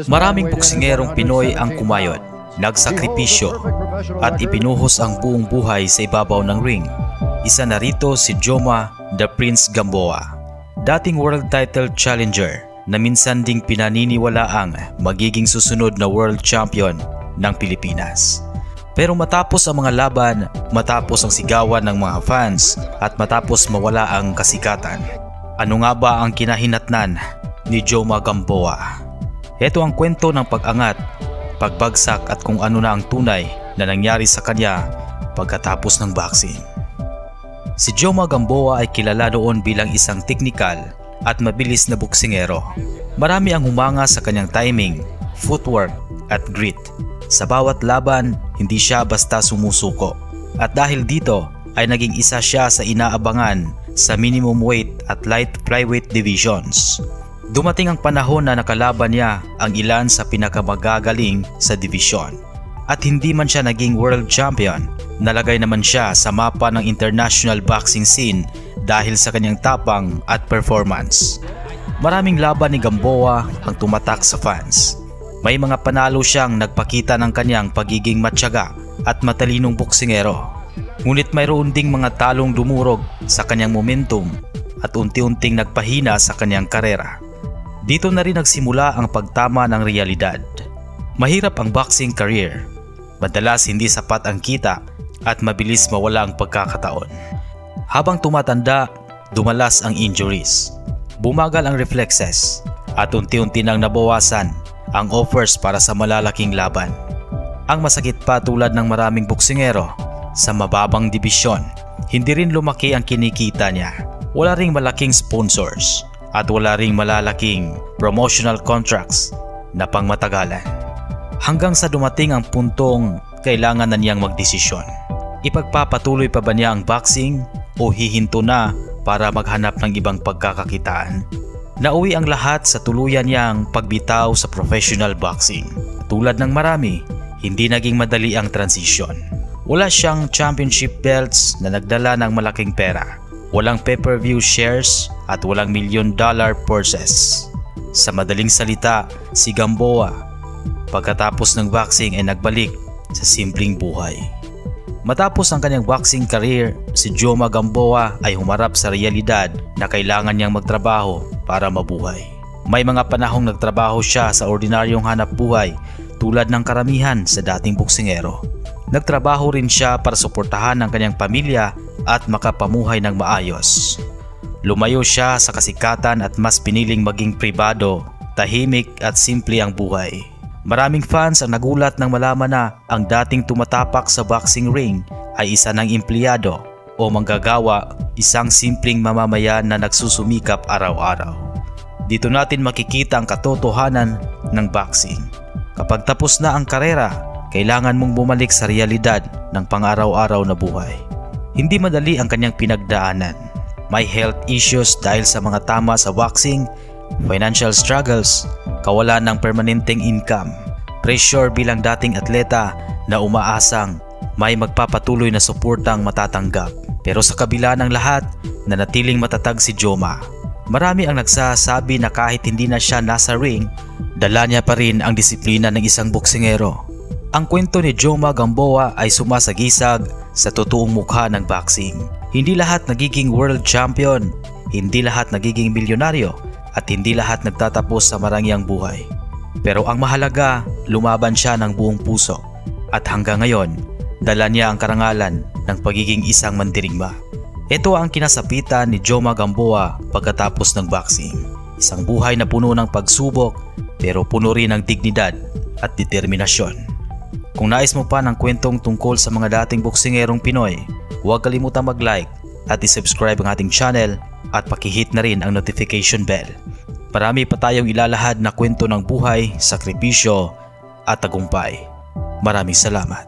Maraming boksingerong Pinoy ang kumayod, nagsakripisyo at ipinuhos ang buong buhay sa ibabaw ng ring. Isa na rito si Joma The Prince Gamboa, dating world title challenger na minsan ding pinaniniwalaang magiging susunod na world champion ng Pilipinas. Pero matapos ang mga laban, matapos ang sigawan ng mga fans at matapos mawala ang kasikatan, ano nga ba ang kinahinatnan ni Joma Gamboa? Ito ang kwento ng pag-angat, pagbagsak at kung ano na ang tunay na nangyari sa kanya pagkatapos ng boxing. Si Joma Gamboa ay kilala noon bilang isang teknikal at mabilis na boksingero. Marami ang humanga sa kanyang timing, footwork at grit. Sa bawat laban, hindi siya basta sumusuko. At dahil dito ay naging isa siya sa inaabangan sa minimum weight at light flyweight divisions. Dumating ang panahon na nakalaban niya ang ilan sa pinakamagagaling sa division. At hindi man siya naging world champion, nalagay naman siya sa mapa ng international boxing scene dahil sa kanyang tapang at performance. Maraming laban ni Gamboa ang tumatak sa fans. May mga panalo siyang nagpakita ng kanyang pagiging matyaga at matalinong boksingero. Ngunit mayroon ding mga talong dumurog sa kanyang momentum at unti-unting nagpahina sa kanyang karera. Dito na rin nagsimula ang pagtama ng realidad. Mahirap ang boxing career. Madalas hindi sapat ang kita at mabilis mawala ang pagkakataon. Habang tumatanda, dumalas ang injuries. Bumagal ang reflexes at unti-unti nang nabawasan ang offers para sa malalaking laban. Ang masakit pa tulad ng maraming boksingero sa mababang dibisyon, hindi rin lumaki ang kinikita niya. Wala ring malaking sponsors at wala ring malalaking promotional contracts na pangmatagalan. Hanggang sa dumating ang puntong kailangan na niyang magdesisyon. Ipagpapatuloy pa ba niya ang boxing o hihinto na para maghanap ng ibang pagkakakitaan? Nauwi ang lahat sa tuluyan niyang pagbitaw sa professional boxing. Tulad ng marami, hindi naging madali ang transition. Wala siyang championship belts na nagdala ng malaking pera. Walang pay-per-view shares at walang $1,000,000 purses. Sa madaling salita, si Gamboa pagkatapos ng boxing ay nagbalik sa simpleng buhay. Matapos ang kanyang boxing career, si Joma Gamboa ay humarap sa realidad na kailangan niyang magtrabaho para mabuhay. May mga panahong nagtrabaho siya sa ordinaryong hanap buhay tulad ng karamihan sa dating boksingero. Nagtrabaho rin siya para suportahan ang kanyang pamilya at makapamuhay ng maayos. Lumayo siya sa kasikatan at mas piniling maging pribado, tahimik at simple ang buhay. Maraming fans ang nagulat nang malaman na ang dating tumatapak sa boxing ring ay isa ng empleyado o manggagawa, isang simpleng mamamayan na nagsusumikap araw-araw. Dito natin makikita ang katotohanan ng boxing. Kapag tapos na ang karera, kailangan mong bumalik sa realidad ng pang-araw-araw na buhay. Hindi madali ang kanyang pinagdaanan. May health issues dahil sa mga tama sa boxing, financial struggles, kawalan ng permanenteng income, pressure bilang dating atleta na umaasang may magpapatuloy na suportang matatanggap. Pero sa kabila ng lahat, nanatiling matatag si Joma. Marami ang nagsasabi na kahit hindi na siya nasa ring, dala niya pa rin ang disiplina ng isang boksingero. Ang kwento ni Joma Gamboa ay sumasagisag sa totoong mukha ng boxing. Hindi lahat nagiging world champion, hindi lahat nagiging milyonaryo, at hindi lahat nagtatapos sa marangyang buhay. Pero ang mahalaga, lumaban siya ng buong puso. At hanggang ngayon, dala niya ang karangalan ng pagiging isang mandirigma. Ito ang kinasapitan ni Joma Gamboa pagkatapos ng boxing. Isang buhay na puno ng pagsubok pero puno rin ng dignidad at determinasyon. Kung nais mo pa ng kwentong tungkol sa mga dating boksingerong Pinoy, huwag kalimutang mag-like at i-subscribe ang ating channel at pakihit na rin ang notification bell. Marami pa tayong ilalahad na kwento ng buhay, sakripisyo at tagumpay. Maraming salamat.